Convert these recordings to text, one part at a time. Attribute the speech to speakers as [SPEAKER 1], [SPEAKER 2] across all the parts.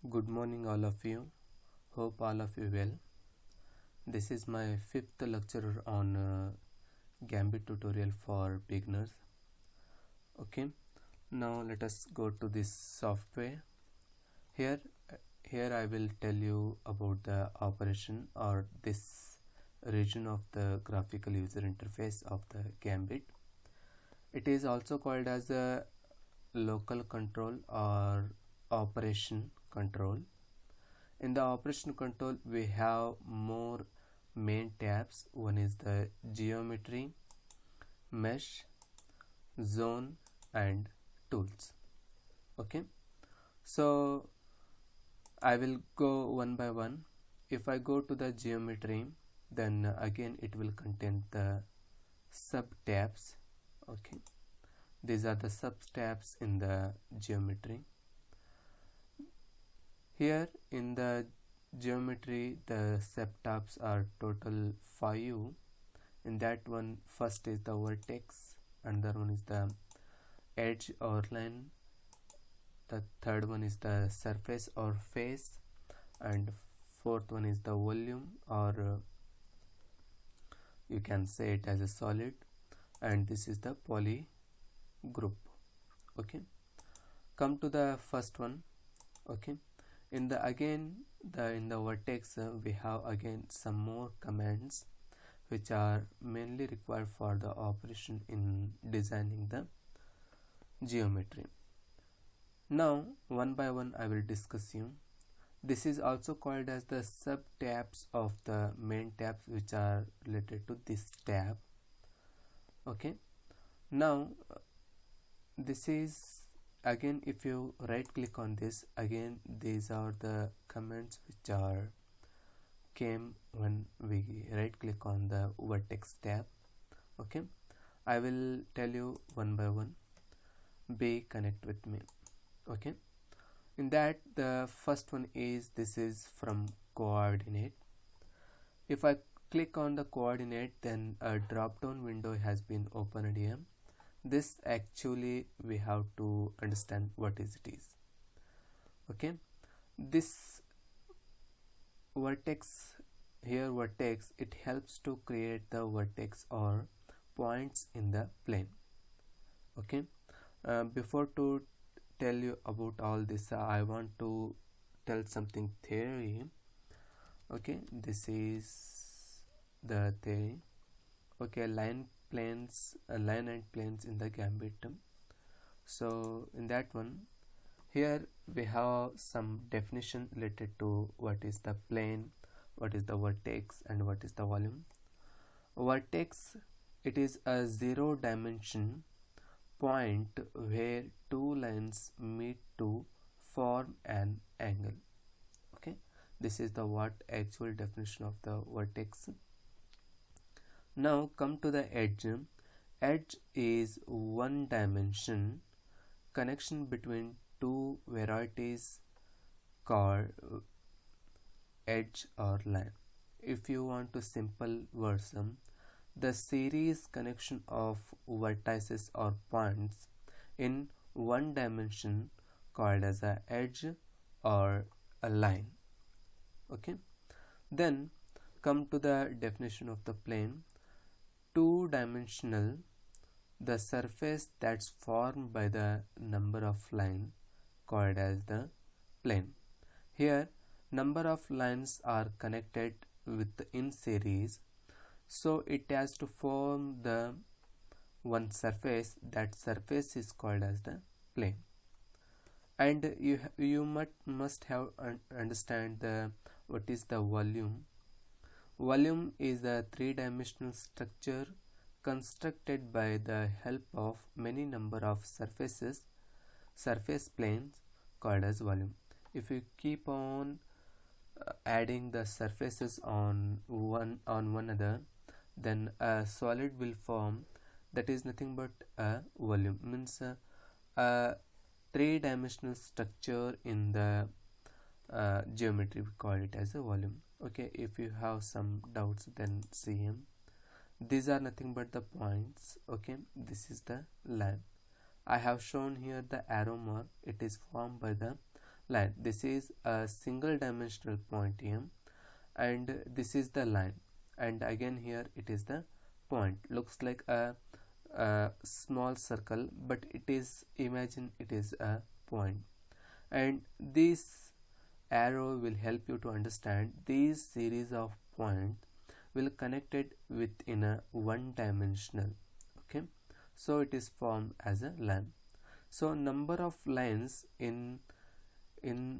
[SPEAKER 1] Good morning, all of you. Hope all of you well. This is my fifth lecture on Gambit tutorial for beginners. Okay, now let us go to this software. Here, here I will tell you about the operation or this region of the graphical user interface of the Gambit. It is also called as the local control or operation control. In the operation control, we have more main tabs. One is the geometry, mesh, zone, and tools. Okay, so I will go one by one. If I go to the geometry, then again it will contain the sub tabs. Okay, these are the sub tabs in the geometry. Here in the geometry, the subtabs are total 5. In that one, first is the vertex, another one is the edge or line, the third one is the surface or face, and fourth one is the volume, or you can say it as a solid, and this is the poly group. Okay, come to the first one. Okay, in the vertex we have again some more commands which are mainly required for the operation in designing the geometry. Now one by one I will discuss you. This is also called as the sub tabs of the main tabs which are related to this tab. Okay, now this is again, if you right click on this, again these are the comments which are came when we right click on the vertex tab. Okay, I will tell you one by one. Be connect with me. Okay, in that the first one is, this is from coordinate. If I click on the coordinate, then a drop down window has been opened here. This actually we have to understand what is it is. Okay, this vertex here, vertex, it helps to create the vertex or points in the plane. Okay, before to tell you about all this, I want to tell something theory. Okay, this is the theory. Okay, line and planes in the Gambit. So in that one, here we have some definition related to what is the plane, what is the vertex, and what is the volume. Vertex, it is a 0 dimension point where two lines meet to form an angle. Okay, this is the what actual definition of the vertex. Now come to the edge. Edge is 1 dimension connection between two varieties called edge or line. If you want to simple version, the series connection of vertices or points in 1 dimension called as a edge or a line. Okay, then come to the definition of the plane. 2-dimensional, the surface that's formed by the number of lines called as the plane. Here number of lines are connected with in series, so it has to form the one surface. That surface is called as the plane. And you must have understand the what is the volume. Volume is a 3-dimensional structure constructed by the help of many number of surface planes called as volume. If you keep on adding the surfaces on one another, then a solid will form. That is nothing but a volume, means a 3-dimensional structure in the geometry, we call it as a volume. Okay, if you have some doubts, then see him. These are nothing but the points. Okay, this is the line. I have shown here the arrow mark. It is formed by the line. This is a single dimensional point here, and this is the line, and again here it is the point. Looks like a small circle, but it is, imagine it is a point. And this arrow will help you to understand these series of points will connected within a one dimensional. Okay, so it is formed as a line. So number of lines in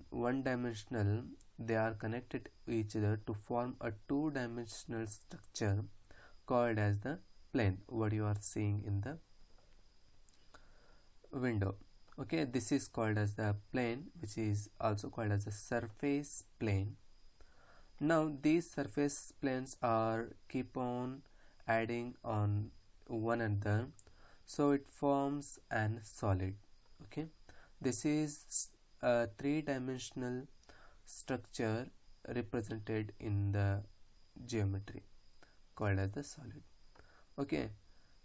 [SPEAKER 1] one dimensional, they are connected to each other to form a two-dimensional structure called as the plane, what you are seeing in the window. Okay, this is called as the plane, which is also called as the surface plane. Now these surface planes are keep on adding on one another, so it forms an solid. Okay, this is a three-dimensional structure represented in the geometry called as the solid. Okay,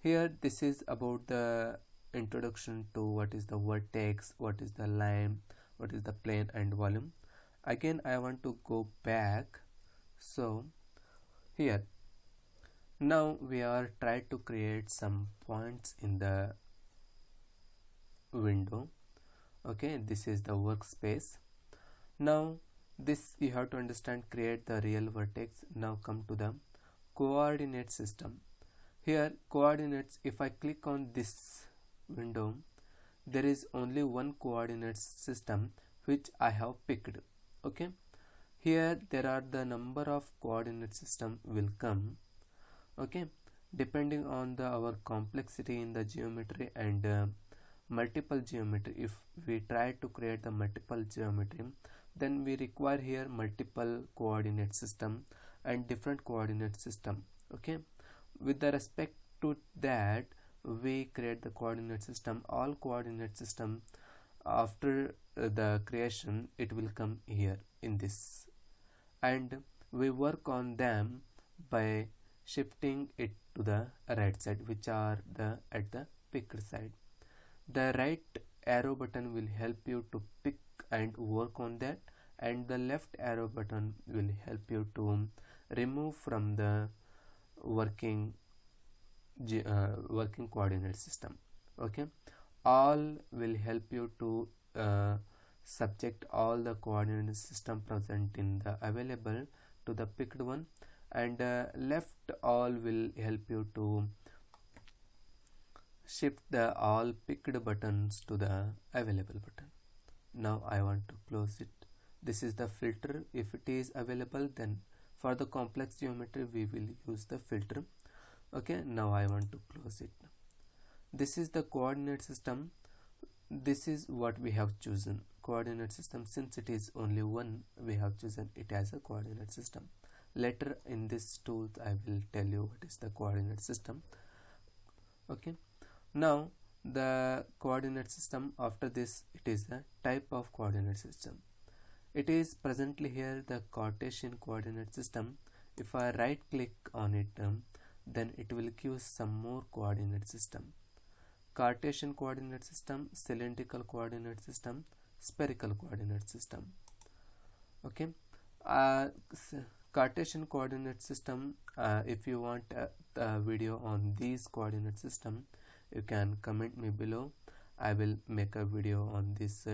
[SPEAKER 1] here this is about the introduction to what is the vertex, what is the line, what is the plane and volume. Again I want to go back. So here now we are trying to create some points in the window. Okay, this is the workspace. Now this you have to understand, create the real vertex. Now come to the coordinate system. Here coordinates, if I click on this window, there is only one coordinate system which I have picked. Okay, here there are the number of coordinate system will come. Okay, depending on our complexity in the geometry and multiple geometry. If we try to create the multiple geometry, then we require here multiple coordinate system and different coordinate system. Okay, with the respect to that, we create the coordinate system. All coordinate system after the creation, it will come here in this, and we work on them by shifting it to the right side, which are the at the picked side. The right arrow button will help you to pick and work on that, and the left arrow button will help you to remove from the working coordinate system. Okay, all will help you to subject all the coordinate system present in the available to the picked one, and left all will help you to shift the all picked buttons to the available button. Now I want to close it. This is the filter. If it is available, then for the complex geometry we will use the filter. Okay, now I want to close it. This is the coordinate system. This is what we have chosen, coordinate system. Since it is only one, we have chosen it as a coordinate system. Later in this tool I will tell you what is the coordinate system. Okay, now the coordinate system, after this it is the type of coordinate system. It is presently here the Cartesian coordinate system. If I right click on it, then it will give some more coordinate system. Cartesian coordinate system, cylindrical coordinate system, spherical coordinate system. Okay, Cartesian coordinate system, if you want a video on these coordinate system, you can comment me below. I will make a video on this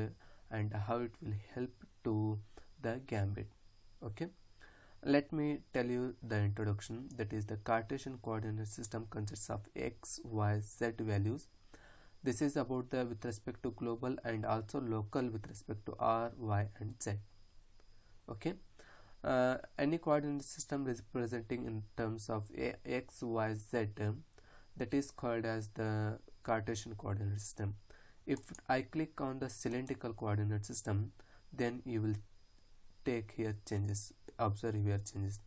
[SPEAKER 1] and how it will help to the gambit. Okay, let me tell you the introduction. That is, the Cartesian coordinate system consists of x, y, z values. This is about the with respect to global and also local with respect to r, y and z. Okay, any coordinate system representing in terms of x, y, z, that is called as the Cartesian coordinate system. If I click on the cylindrical coordinate system, then you will take here changes. Observe here changes.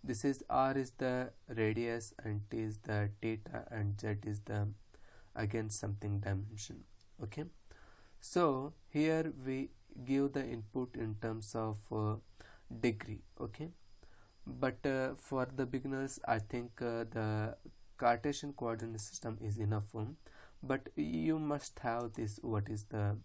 [SPEAKER 1] This is r is the radius and t is the theta and z is the again something dimension. Okay, so here we give the input in terms of degree. Okay, but for the beginners I think the Cartesian coordinate system is enough, but you must have this, what is the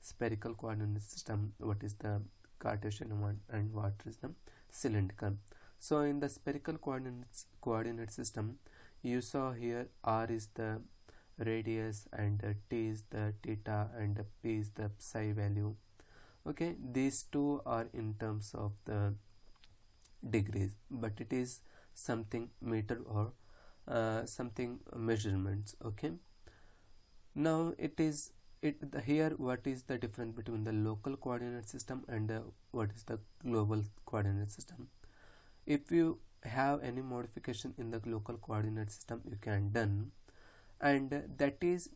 [SPEAKER 1] spherical coordinate system, what is the Cartesian one, and what is the cylindrical. So in the spherical coordinate system, you saw here r is the radius and t is the theta and p is the psi value. Okay, these two are in terms of the degrees, but it is something meter or something measurements. Okay, now here what is the difference between the local coordinate system and what is the global coordinate system. If you have any modification in the local coordinate system, you can done, and that is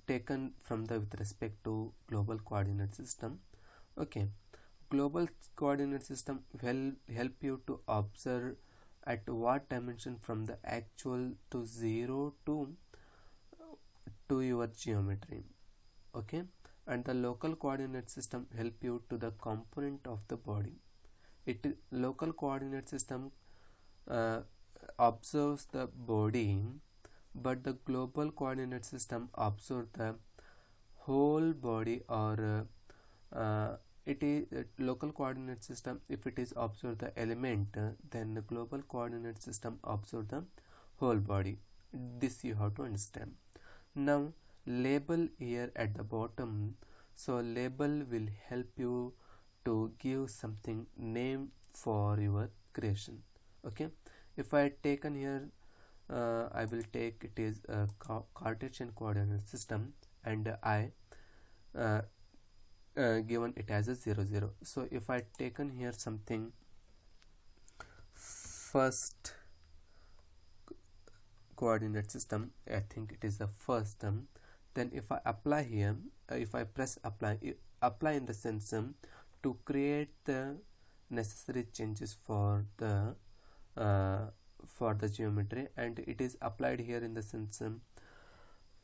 [SPEAKER 1] taken from the with respect to global coordinate system. Okay, global coordinate system will help you to observe at what dimension from the actual to 0 to your geometry. Okay, and the local coordinate system help you to the component of the body. Local coordinate system observes the body, but the global coordinate system observes the whole body, or it is local coordinate system, if it is observe the element, then the global coordinate system observe the whole body. This you have to understand. Now label here at the bottom, so label will help you to give something name for your creation. Okay, if I taken here, I will take it is a Cartesian coordinate system, and I given it as a 0 0. So if I taken here something first coordinate system, I think it is the first term, then if I apply here, if I press apply in the sense to create the necessary changes for the geometry, and it is applied here in the sense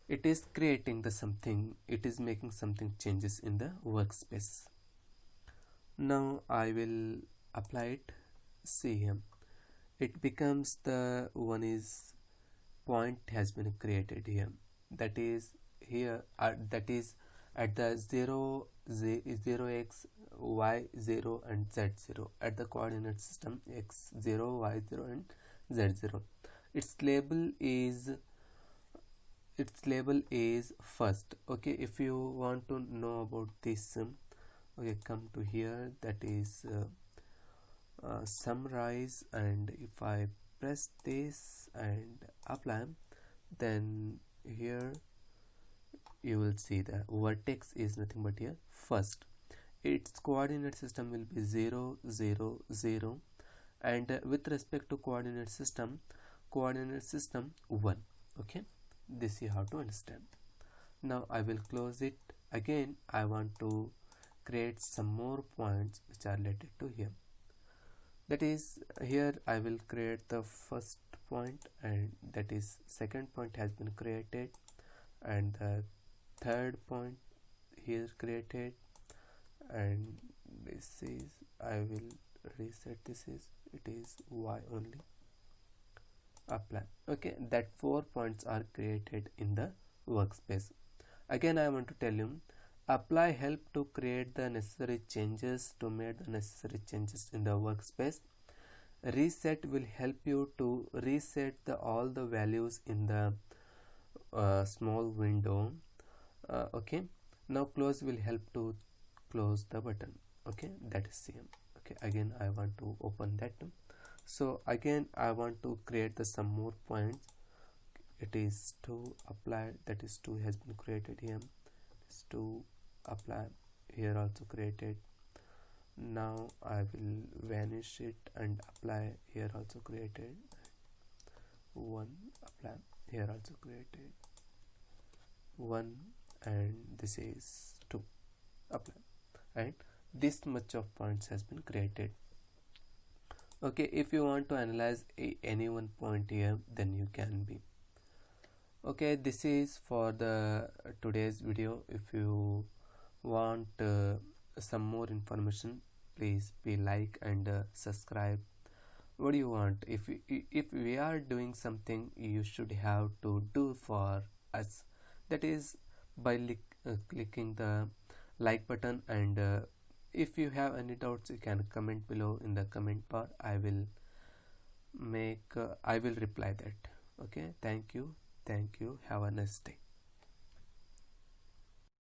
[SPEAKER 1] it is creating the something, it is making something changes in the workspace. Now I will apply it. See here, it becomes the one is point has been created here, that is here that is at the 0 x y 0 and z 0 at the coordinate system x 0 y 0 and z 0. Its label is first. Okay, if you want to know about this, okay, come to here, that is summarize, and if I press this and apply, then here you will see the vertex is nothing but here first. Its coordinate system will be 0 0 0, and with respect to coordinate system 1. Okay, this you have to understand. Now I will close it. Again I want to create some more points which are related to here. That is, here I will create the first point, and that is second point has been created, and the third point here created, and this is, I will reset, this is, it is y only, apply. Okay, that 4 points are created in the workspace. Again I want to tell you, apply help to create the necessary changes, to make the necessary changes in the workspace. Reset will help you to reset all the values in the small window. Okay, now close will help to close the button. Okay, that is same. Okay, again I want to open that. So again I want to create the some more points. It is to apply, that is 2 has been created here. It's to apply here also created. Now I will vanish it and apply here also created. 1 apply here also created. 1 and this is 2 apply, and this much of points has been created. Okay, if you want to analyze any one point here, then you can be. Okay, this is for the today's video. If you want some more information, please be like and subscribe. What do you want? If we are doing something, you should have to do for us. That is by clicking the like button, and if you have any doubts you can comment below in the comment bar. I will reply that. Okay, thank you, have a nice day.